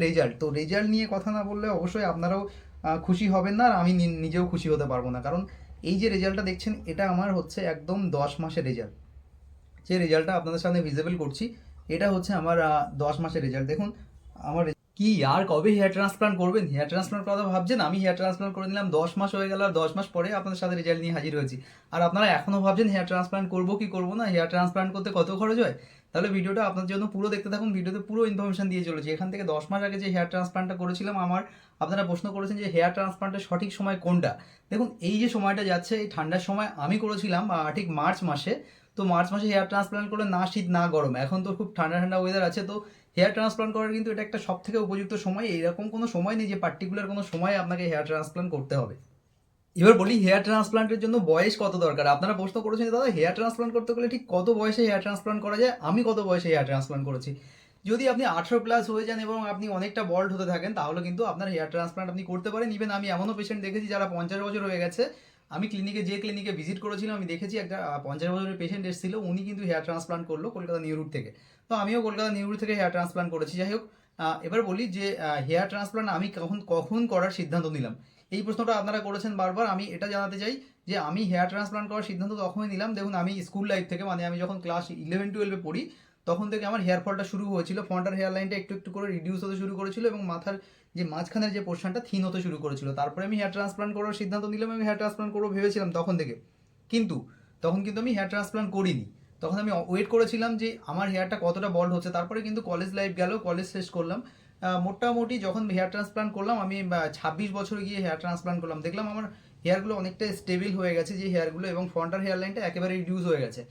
Result, তো result নিয়ে কথা না বললে অবশ্যই আপনারাও খুশি হবেন না, আর আমি নিজেও খুশি হতে পারবো না। কারণ এই যে রেজাল্টটা দেখছেন, এটা আমার হচ্ছে একদম 10 মাসের রেজাল্ট। যে রেজাল্টটা আপনাদের সামনে ভিজিবল করছি, এটা হচ্ছে আমার 10 মাসের রেজাল্ট। দেখুন আমার কি আর কবে হেয়ার ট্রান্সপ্লান্ট করবেন, হেয়ার ট্রান্সপ্লান্ট কথা ভাবছেন? আমি হেয়ার ট্রান্সপ্লান্ট করে নিলাম, 10 মাস হয়ে গেল, আর 10 মাস পরে আপনাদের সাথে রেজাল্ট নিয়ে হাজির হয়েছি। আর আপনারা এখনও ভাবছেন হেয়ার ট্রান্সপ্লান্ট করবো কি করবো না, হেয়ার ট্রান্সপ্লান্ট করতে কত খরচ হয়। তাহলে ভিডিওটা আপনার জন্য পুরো দেখতে থাকুন, ভিডিওতে পুরো ইনফরমেশন দিয়ে চলেছি। এখান থেকে 10 মাস আগে যে হেয়ার ট্রান্সপ্লান্টটা করেছিলাম আমার, আপনারা প্রশ্ন করেছেন যে হেয়ার ট্রান্সপ্লান্টের সঠিক সময় কোনটা। দেখুন এই যে সময়টা যাচ্ছে, এই ঠান্ডার সময় আমি করেছিলাম ঠিক মার্চ মাসে। তো মার্চ মাসে হেয়ার ট্রান্সপ্লান্ট করলে না শীত না গরম, এখন তো খুব ঠান্ডা ঠান্ডা ওয়েদার আছে, তো হেয়ার ট্রান্সপ্লান্ট করার কিন্তু এটা একটা সব থেকে উপযুক্ত সময়। এরকম কোনো সময় নেই যে পার্টিকুলার কোনো সময় আপনাকে হেয়ার ট্রান্সপ্লান্ট করতে হবে। এবার বলি হেয়ার ট্রান্সপ্লান্টের জন্য বয়স কত দরকার। আপনারা প্রশ্ন করেছেন যে দাদা হেয়ার ট্রান্সপ্লান্ট করতে গেলে ঠিক কত বয়সে হেয়ার ট্রান্সপ্লান্ট করা যায়, আমি কত বয়সে হেয়ার ট্রান্সপ্লান্ট করেছি। যদি আপনি 18+ হয়ে যান এবং আপনি অনেকটা বল্ড হতে থাকেন, তাহলে কিন্তু আপনার হেয়ার ট্রান্সপ্লান্ট আপনি করতে পারেন। ইভেন আমি এমনও পেশেন্ট দেখেছি যারা 50 বছর হয়ে গেছে। আমি ক্লিনিকে ভিজিট করেছিলাম, আমি দেখেছি একটা 50 বছরের পেশেন্ট এসেছিল, উনি কিন্তু হেয়ার ট্রান্সপ্লান্ট করলো কলকাতা নিউ রুট থেকে। তো আমিও কলকাতা নিউ রুট থেকে হেয়ার ট্রান্সপ্লান্ট করেছি। যাই হোক, এবার বলি যে হেয়ার ট্রান্সপ্লান্ট আমি কখন কখন করার সিদ্ধান্ত নিলাম, এই প্রশ্নটা আপনারা করেছেন বারবার। আমি এটা জানাতে চাই যে আমি হেয়ার ট্রান্সপ্লান্ট করার সিদ্ধান্ত তখনই নিলাম, দেখুন আমি স্কুল লাইফ থেকে, মানে আমি যখন ক্লাস 11-12-এ পড়ি, তখন থেকে আমার হেয়ার ফলটা শুরু হয়েছিল। ফ্রন্টার হেয়ার লাইনটা একটু একটু করে রিডিউস হতে শুরু করেছিল এবং মাথার যে মাঝখানের যে পোর্শনটা থিন হতে শুরু করেছিল। তারপরে আমি হেয়ার ট্রান্সপ্লান্ট করার সিদ্ধান্ত নিলাম, আমি হেয়ার ট্রান্সপ্লান্ট করবো ভেবেছিলাম তখন থেকে। কিন্তু তখন কিন্তু আমি হেয়ার ট্রান্সপ্লান্ট করিনি। তখন আমি ওয়েট করেছিলাম যে আমার হেয়ারটা কতটা বল্ড হচ্ছে। তারপরে কিন্তু কলেজ লাইফ গেল, কলেজ শেষ করলাম। মোটামুটি যখন হেয়ার ট্রান্সপ্লান্ট করলাম আমি 26 বছরে গিয়ে হেয়ার ট্রান্সপ্লান্ট করলাম, দেখলাম আমার হেয়ারগুলো অনেকটা স্টেবল হয়ে গেছে যে হেয়ারগুলো, এবং ফ্রন্টার হেয়ার লাইনটা একেবারে রিডিউস হয়ে গেছে।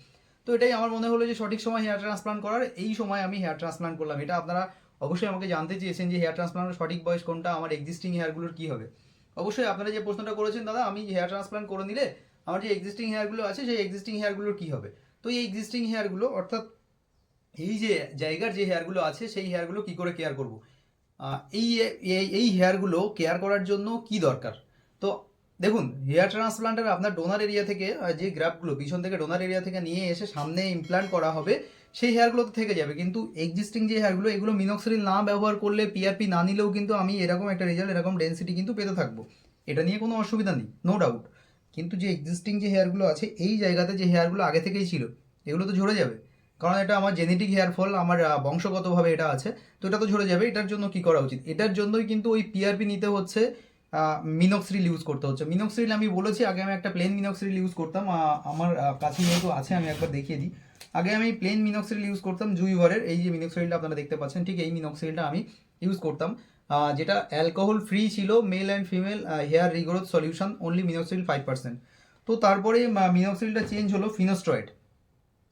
তো এটাই আমার মনে হলো যে সঠিক সময় হেয়ার ট্রান্সপ্লান্ট করার, এই সময় আমি হেয়ার ট্রান্সপ্লান্ট করলাম। এটা আপনারা অবশ্যই আমাকে জানতে চেয়েছেন যে হেয়ার ট্রান্সপ্লান্টের সঠিক বয়স কোনটা, আমার এক্সিস্টিং হেয়ারগুলোর কী হবে। অবশ্যই আপনারা যে প্রশ্নটা করেছেন দাদা, আমি হেয়ার ট্রান্সপ্লান্ট করে নিলে আমার যে এক্সিস্টিং হেয়ারগুলো আছে সেই এক্সিস্টিং হেয়ারগুলোর কী হবে। তো এই এক্সিস্টিং হেয়ারগুলো, অর্থাৎ এই যে জায়গার যে হেয়ারগুলো আছে সেই হেয়ারগুলো কী করে কেয়ার করব। এই এই হেয়ারগুলো কেয়ার করার জন্য কি দরকার। তো দেখুন হেয়ার ট্রান্সপ্লান্টের আপনার ডোনার এরিয়া থেকে যে গ্রাফগুলো পিছন থেকে ডোনার এরিয়া থেকে নিয়ে এসে সামনে ইমপ্লান্ট করা হবে, সেই হেয়ারগুলো তো থেকে যাবে। কিন্তু এক্সিস্টিং যে হেয়ারগুলো, এগুলো মিনক্সিডিল না ব্যবহার করলে, পিআরপি না নিলেও কিন্তু আমি এরকম একটা রেজাল্ট, এরকম ডেন্সিটি কিন্তু পেতে থাকবো। এটা নিয়ে কোনো অসুবিধা নেই, নো ডাউট। কিন্তু যে এক্সিস্টিং যে হেয়ারগুলো আছে, এই জায়গাতে যে হেয়ারগুলো আগে থেকেই ছিল, এগুলো তো ঝরে যাবে। কারণ এটা আমার জেনেটিক হেয়ার ফল, আমার বংশগতভাবে এটা আছে। তো এটা তো ঝরে যাবে। এটার জন্য কি করা উচিত, এটার জন্যই কিন্তু ওই পিআরপি নিতে হচ্ছে, মিনক্সিডিল ইউজ করতে হচ্ছে। মিনক্সিডিল আমি বলেছি, আগে আমি একটা প্লেন মিনক্সিডিল ইউজ করতাম, আমার কাছে যেহেতু আছে আমি একবার দেখিয়ে দিই। আগে আমি প্লেন মিনক্সিডিল ইউজ করতাম জুইভারের, এই যে মিনক্সিডিলটা আপনারা দেখতে পাচ্ছেন, ঠিক এই মিনক্সিডিলটা আমি ইউজ করতাম, যেটা অ্যালকোহল ফ্রি ছিল, male and female hair regrowth solution, only minoxidil 5%। তো তারপরে মিনক্সিডিলটা চেঞ্জ হলো ফিনোস্ট্রয়েড।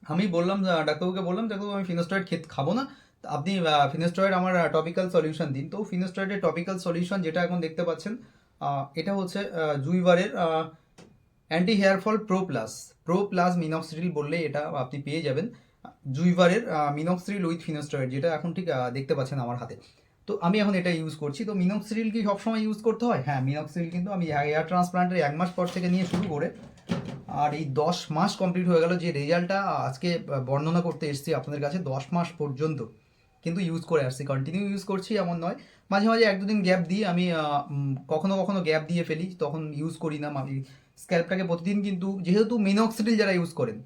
আমি বললাম, ডাক্তারবাবুকে বললাম ডাক্তারবাবু আমি ফিনোস্টয়েড খাবো না, তা আপনি ফিনোস্টয়েড আমার টপিক্যাল সলিউশন দিন। তো ফিনোস্টয়েডের টপিক্যাল সলিউশন যেটা এখন দেখতে পাচ্ছেন, এটা হচ্ছে জুইভারের anti hair fall pro plus minoxidil বললে এটা আপনি পেয়ে যাবেন। জুইভারের মিনক্সিডিল উইথ ফিনোস্টয়েড, যেটা এখন ঠিক দেখতে পাচ্ছেন আমার হাতে। তো আমি এখন এটা ইউজ করছি। তো মিনক্সিডিল কি সবসময় ইউজ করতে হয়? হ্যাঁ, মিনক্সিডিল কিন্তু আমি হেয়ার ট্রান্সপ্লান্টের 1 মাস পর থেকে নিয়ে শুরু করে আর এই 10 মাস কমপ্লিট হয়ে গেল, যে রেজাল্টটা আজকে বর্ণনা করতে এসেছি আপনাদের কাছে, 10 মাস পর্যন্ত কিন্তু ইউজ করে আসছি, কন্টিনিউ ইউজ করছি এমন নয়। মাঝে মাঝে 1-2 দিন গ্যাপ দিই আমি, কখনো কখনো গ্যাপ দিয়ে ফেলি, তখন ইউজ করি না। আমি স্ক্যাল্পটাকে প্রতিদিন, কিন্তু যেহেতু মিনক্সিডিল যারা ইউজ করেন,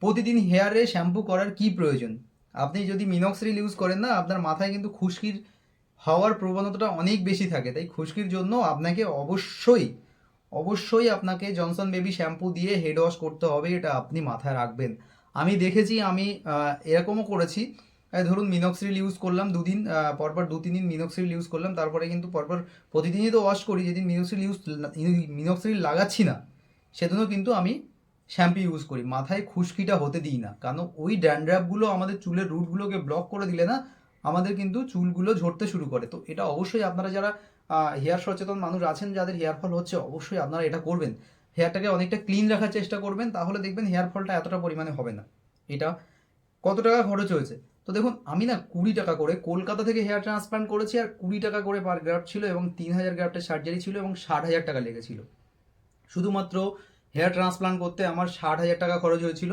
প্রতিদিন হেয়ারে শ্যাম্পু করার কি প্রয়োজন। আপনি যদি মিনক্সিডিল ইউজ করেন না, আপনার মাথায় কিন্তু খুশকির হওয়ার প্রবণতাটা অনেক বেশি থাকে। তাই খুশকির জন্য আপনাকে অবশ্যই অবশ্যই আপনাকে জনসন বেবি শ্যাম্পু দিয়ে হেড ওয়াশ করতে হবে, এটা আপনি মাথায় রাখবেন। আমি দেখেছি, আমি এরকমও করেছি, ধরুন মিনক্সিডিল ইউজ করলাম 2 দিন, পরপর 2-3 দিন মিনক্সিডিল ইউজ করলাম, তারপরে কিন্তু পরপর প্রতিদিনই তো ওয়াশ করি। যেদিন মিনক্সিডিল লাগাচ্ছি না, সেদিনও কিন্তু আমি শ্যাম্পু ইউজ করি, মাথায় খুশকিটা হতে দিই না। কারণ ওই ড্যান্ড্রাফগুলো আমাদের চুলের রুটগুলোকে ব্লক করে দিলে না, আমাদের কিন্তু চুলগুলো ঝরতে শুরু করে। তো এটা অবশ্যই আপনারা যারা হেয়ার সচেতন মানুষ আছেন, যাদের হেয়ার ফল হচ্ছে, অবশ্যই আপনারা এটা করবেন। হেয়ারটাকে অনেকটা ক্লিন রাখার চেষ্টা করবেন, তাহলে দেখবেন হেয়ার ফলটা এতটা পরিমাণে হবে না। এটা কত টাকা খরচ হয়েছে? তো দেখুন আমি না 20 টাকা করে কলকাতা থেকে হেয়ার ট্রান্সপ্লান্ট করেছি, আর 20 টাকা করে পার গ্রাফট ছিল, এবং 3000 গ্রাফটের সার্জারি ছিল, এবং 60,000 টাকা লেগেছিল। শুধুমাত্র হেয়ার ট্রান্সপ্লান্ট করতে আমার 60,000 টাকা খরচ হয়েছিল।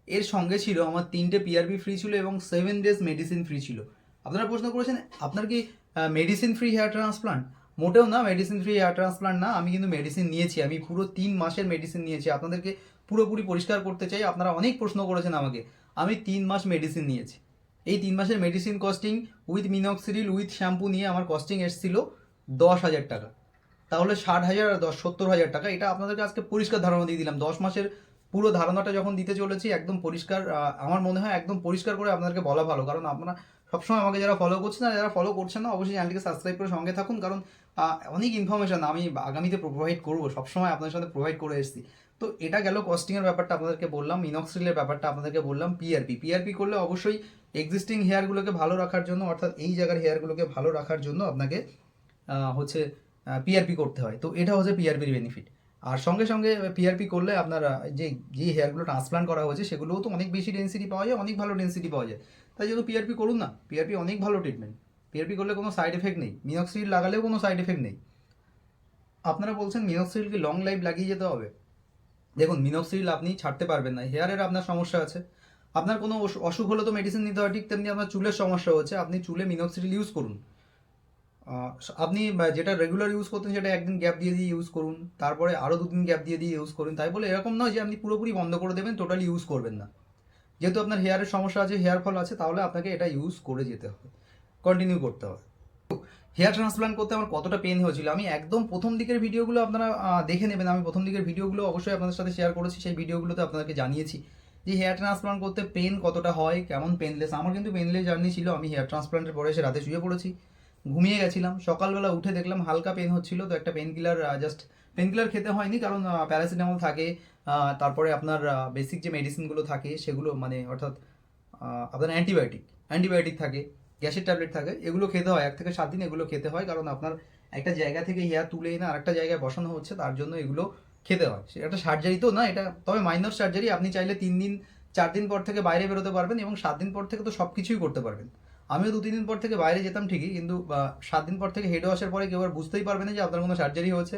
এর সঙ্গে ছিল আমার 3টে পিআরবি ফ্রি ছিল, এবং 7 ডেজ মেডিসিন ফ্রি ছিল। আপনারা প্রশ্ন করেছেন আপনার কি মেডিসিন ফ্রি হেয়ার ট্রান্সপ্লান্ট মোটেও না, মেডিসিন ফ্রি হেয়ার ট্রান্সপ্লান্ট না। আমি কিন্তু মেডিসিন নিয়েছি, আমি পুরো 3 মাসের মেডিসিন নিয়েছি। আপনাদেরকে পুরোপুরি পরিষ্কার করতে চাই, আপনারা অনেক প্রশ্ন করেছেন আমাকে। আমি 3 মাস মেডিসিন নিয়েছি। এই 3 মাসের medicine costing with minoxidil with shampoo নিয়ে আমার কস্টিং এসেছিল 10,000 টাকা। তাহলে 60,000 আর 70,000 টাকা, এটা আপনাদেরকে আজকে পরিষ্কার ধারণা দিয়ে দিলাম। 10 মাসের পুরো ধারণাটা যখন দিতে চলেছি একদম পরিষ্কার, আমার মনে হয় একদম পরিষ্কার করে আপনাদেরকে বলা ভালো। কারণ আপনারা সবসময় আমাকে যারা ফলো করছেন না, যারা ফলো করছেন না, অবশ্যই চ্যানেলটিকে সাবস্ক্রাইব করে সঙ্গে থাকুন। কারণ অনেক ইনফরমেশন আমি আগামীতে প্রোভাইড করবো, সবসময় আপনাদের সাথে প্রোভাইড করে এসেছি। তো এটা গেল কস্টিংয়ের ব্যাপারটা আপনাদেরকে বললাম, মিনক্সিডিলের ব্যাপারটা আপনাদেরকে বললাম। পিআরপি করলে অবশ্যই এক্সিস্টিং হেয়ারগুলোকে ভালো রাখার জন্য, অর্থাৎ এই জায়গার হেয়ারগুলোকে ভালো রাখার জন্য আপনাকে হচ্ছে পিআরপি করতে হয়। তো এটা হচ্ছে পিআরপির বেনিফিট। আর সঙ্গে সঙ্গে পিআরপি করলে আপনার যে যে হেয়ারগুলো ট্রান্সপ্লান্ট করা হয়েছে সেগুলোও তো অনেক বেশি ডেন্সিটি পাওয়া যায়, অনেক ভালো ডেন্সিটি পাওয়া যায়। তাই যেহেতু পিআরপি করুন না, পিআরপি অনেক ভালো ট্রিটমেন্ট। পিআরপি করলে কোনো সাইড এফেক্ট নেই, মিনক্সিডিল লাগালেও কোনো সাইড এফেক্ট নেই। আপনারা বলছেন মিনক্সিডিল কি লং লাইফ লাগিয়ে যেতে হবে? দেখুন, মিনক্সিডিল আপনি ছাড়তে পারবেন না, হেয়ারের আপনার সমস্যা আছে। আপনার কোনো অসুখ হলে তো মেডিসিন নিতে হয়, ঠিক তেমনি আপনার চুলের সমস্যা হচ্ছে, আপনি চুলে মিনক্সিডিল ইউজ করুন। আপনি যেটা রেগুলার ইউজ করতেন সেটা একদিন গ্যাপ দিয়ে দিয়ে ইউজ করুন, তারপরে আরও 2 দিন গ্যাপ দিয়ে দিয়ে ইউজ করুন। তাই বলে এরকম নয় যে আপনি পুরোপুরি বন্ধ করে দেবেন, টোটালি ইউজ করবেন না। যেহেতু আপনার হেয়ারের সমস্যা আছে, হেয়ার ফল আছে, তাহলে আপনাকে এটা ইউজ করে যেতে হবে, কন্টিনিউ করতে হবে। হেয়ার ট্রান্সপ্লান্ট করতে আমার কতটা পেন হয়েছিল আমি একদম প্রথম দিকের ভিডিওগুলো আপনারা দেখে নেবেন। আমি প্রথম দিকের ভিডিওগুলো অবশ্যই আপনাদের সাথে শেয়ার করেছি, সেই ভিডিওগুলোতে আপনাদেরকে জানিয়েছি যে হেয়ার ট্রান্সপ্লান্ট করতে পেন কতটা হয়, কেমন পেনলেস। আমার কিন্তু পেনলেস জার্নি ছিল। আমি হেয়ার ট্রান্সপ্লান্টের পরে এসে রাতে শুয়ে পড়েছি, ঘুমিয়ে গেছিলাম, সকালবেলা উঠে দেখলাম হালকা পেন হচ্ছিল। তো একটা pain killer, just pain killer খেতে হয়নি, কারণ প্যারাসিটামল থাকে, তারপরে আপনার বেসিক যে মেডিসিনগুলো থাকে সেগুলো, মানে অর্থাৎ আপনার অ্যান্টিবায়োটিক থাকে, গ্যাসের ট্যাবলেট থাকে, এগুলো খেতে হয় 1 থেকে 7 দিন। এগুলো খেতে হয় কারণ আপনার একটা জায়গা থেকে হেয়ার তুলে এনে আরেকটা জায়গায় বসানো হচ্ছে, তার জন্য এগুলো খেতে হয়। সেটা একটা সার্জারি তো না এটা, তবে মাইনর সার্জারি। আপনি চাইলে 3 দিন 4 দিন পর থেকে বাইরে বেরোতে পারবেন, এবং 7 দিন পর থেকে তো সব কিছুই করতে পারবেন। আমিও 2-3 দিন পর থেকে বাইরে যেতাম ঠিকই, কিন্তু 7 দিন পর থেকে হেড ওয়াশের পরে কেউ আর বুঝতেই পারবে না যে আপনার কোনো সার্জারি হয়েছে,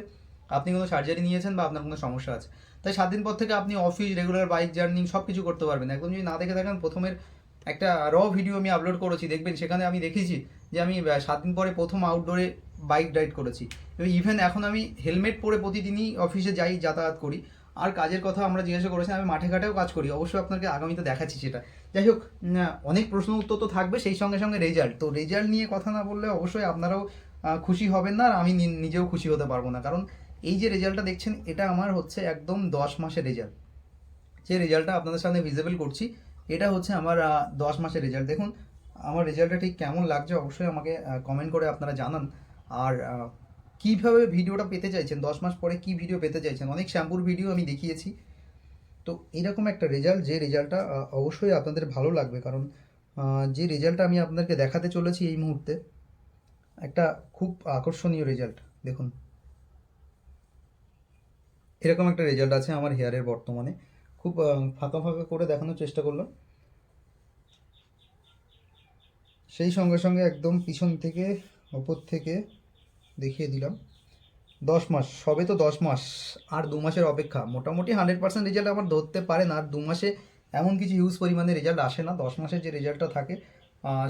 আপনি কোনো সার্জারি নিয়েছেন বা আপনার কোনো সমস্যা আছে। তাই 7 দিন পর থেকে আপনি অফিস, রেগুলার বাইক জার্নি সব কিছু করতে পারবেন। একদম যদি না দেখে থাকেন, প্রথমের একটা ভিডিও আমি আপলোড করেছি, দেখবেন সেখানে আমি দেখেছি যে আমি 7 দিন পরে প্রথম আউটডোরে বাইক রাইড করেছি। এবং ইভেন এখন আমি হেলমেট পরে প্রতিদিনই অফিসে যাই, যাতায়াত করি। আর কাজের কথা আমরা জিজ্ঞাসা করেছি, আমি মাঠে ঘাটেও কাজ করি, অবশ্যই আপনাকে আগামীতে দেখাচ্ছি সেটা। যাই হোক, অনেক প্রশ্ন উত্তর তো থাকবে, সেই সঙ্গে সঙ্গে রেজাল্ট। তো রেজাল্ট নিয়ে কথা না বললে অবশ্যই আপনারাও খুশি হবেন না, আর আমি নিজেও খুশি হতে পারবো না। কারণ এই যে রেজাল্টটা দেখছেন, এটা আমার হচ্ছে একদম 10 মাসের রেজাল্ট। যে রেজাল্টটা আপনাদের সামনে ভিজিবল করছি, এটা হচ্ছে আমার 10 মাসের রেজাল্ট। দেখুন আমার রেজাল্টটা ঠিক কেমন লাগছে, অবশ্যই আমাকে কমেন্ট করে আপনারা জানান। আর কীভাবে ভিডিওটা পেতে চাইছেন, 10 মাস পরে কী ভিডিও পেতে চাইছেন। অনেক শ্যাম্পুর ভিডিও আমি দেখিয়েছি, তো এরকম একটা রেজাল্ট, যে রেজাল্টটা অবশ্যই আপনাদের ভালো লাগবে। কারণ যে রেজাল্টটা আমি আপনাদেরকে দেখাতে চলেছি এই মুহূর্তে, একটা খুব আকর্ষণীয় রেজাল্ট। দেখুন এরকম একটা রেজাল্ট আছে আমার হেয়ারের বর্তমানে। খুব ফাঁকা ফাঁকা করে দেখানোর চেষ্টা করলাম, সেই সঙ্গে সঙ্গে একদম পিছন থেকে ওপর থেকে দেখিয়ে দিলাম। 10 মাস, সবে তো 10 মাস, আর 2 মাসের অপেক্ষা। মোটামুটি 100% রেজাল্ট আমার ধরতে পারে না, আর 2 মাসে এমন কিছু হিউজ পরিমাণে রেজাল্ট আসে না। 10 মাসের যে রেজাল্টটা থাকে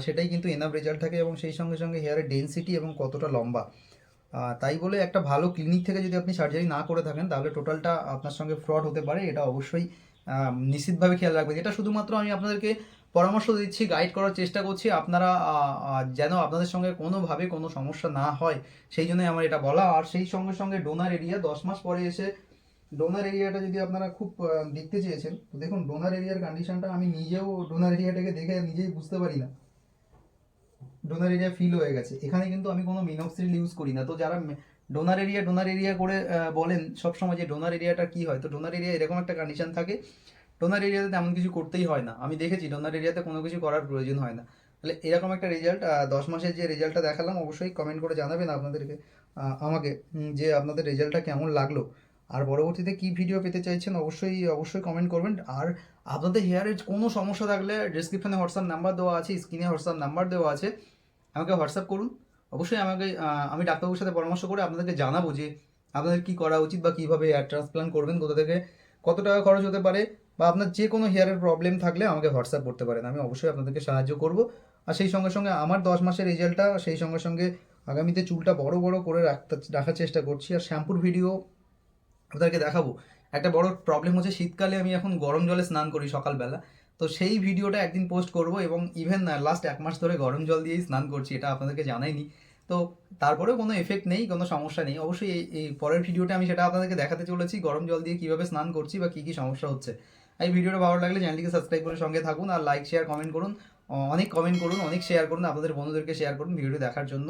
সেটাই কিন্তু এনাফ রেজাল্ট থাকে, এবং সেই সঙ্গে সঙ্গে হেয়ারের ডেন্সিটি এবং কতটা লম্বা। তাই বলে একটা ভালো ক্লিনিক থেকে যদি আপনি সার্জারি না করে থাকেন, তাহলে টোটালটা আপনার সঙ্গে ফ্রড হতে পারে। এটা অবশ্যই নিশ্চিতভাবে খেয়াল রাখবেন। এটা শুধুমাত্র আমি আপনাদেরকে পরামর্শ দিচ্ছি, গাইড করার চেষ্টা করছি, আপনারা যেন আপনাদের সঙ্গে কোনোভাবে কোনো সমস্যা না হয়, সেই জন্যই আমার এটা বলা। আর সেই সঙ্গে সঙ্গে ডোনার এরিয়া, 10 মাস পরে এসে ডোনার এরিয়াটা যদি আপনারা খুব দেখতে চেয়েছেন, তো দেখুন ডোনার এরিয়ার কন্ডিশনটা আমি নিজেও ডোনার এরিয়াটাকে দেখে নিজেই বুঝতে পারি না, ডোনার এরিয়া ফিল হয়ে গেছে। এখানে কিন্তু আমি কোনো মিনক্সিডিল ইউজ করি না। তো যারা ডোনার এরিয়া করে বলেন সবসময় যে ডোনার এরিয়াটা কি হয়, তো ডোনার এরিয়া এরকম একটা কন্ডিশন থাকে, ডোনার এরিয়াতে তেমন কিছু করতেই হয় না। আমি দেখেছি ডোনার এরিয়াতে কোনো কিছু করার প্রয়োজন হয় না। তাহলে এরকম একটা রেজাল্ট, 10 মাসের যে রেজাল্টটা দেখালাম, অবশ্যই কমেন্ট করে জানাবেন আপনাদেরকে, আমাকে, যে আপনাদের রেজাল্টটা কেমন লাগলো। আর পরবর্তীতে কী ভিডিও পেতে চাইছেন অবশ্যই অবশ্যই কমেন্ট করবেন। আর আপনাদের হেয়ারের কোনো সমস্যা থাকলে ডিসক্রিপশনে হোয়াটসঅ্যাপ নাম্বার দেওয়া আছে, স্ক্রিনে হোয়াটসঅ্যাপ নাম্বার দেওয়া আছে, আমাকে হোয়াটসঅ্যাপ করুন। অবশ্যই আমাকে, আমি ডাক্তারবাবুর সাথে পরামর্শ করে আপনাদেরকে জানাবো যে আপনাদের কী করা উচিত, বা কীভাবে হেয়ার ট্রান্সপ্লান্ট করবেন, কোথা থেকে কত টাকা খরচ হতে পারে, বা আপনার যে কোনো হেয়ারের প্রবলেম থাকলে আমাকে হোয়াটসঅ্যাপ করতে পারেন, আমি অবশ্যই আপনাদেরকে সাহায্য করব। আর সেই সঙ্গে সঙ্গে আমার 10 মাসের রেজাল্টটা সেই সঙ্গে সঙ্গে আগামীতে চুলটা বড় বড় করে রাখার চেষ্টা করছি। আর শ্যাম্পুর ভিডিও আপনাদেরকে দেখাবো। একটা বড় প্রবলেম হচ্ছে শীতকালে আমি এখন গরম জলে স্নান করি সকালবেলা, তো সেই ভিডিওটা একদিন পোস্ট করব, এবং ইভেন লাস্ট 1 মাস ধরে গরম জল দিয়েই স্নান করছি, এটা আপনাদেরকে জানাইনি। তো তারপরেও কোনো এফেক্ট নেই, কোনো সমস্যা নেই। অবশ্যই এই পরের ভিডিওটা আমি সেটা আপনাদেরকে দেখাতে চলেছি, গরম জল দিয়ে কীভাবে স্নান করছি বা কী কী সমস্যা হচ্ছে। এই ভিডিওটা ভালো লাগলে চ্যানেলটিকে সাবস্ক্রাইব করে সঙ্গে থাকুন, আর লাইক শেয়ার কমেন্ট করুন, অনেক কমেন্ট করুন, অনেক শেয়ার করুন, আপনাদের বন্ধুদেরকে শেয়ার করুন। ভিডিওটি দেখার জন্য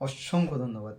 অসংখ্য ধন্যবাদ।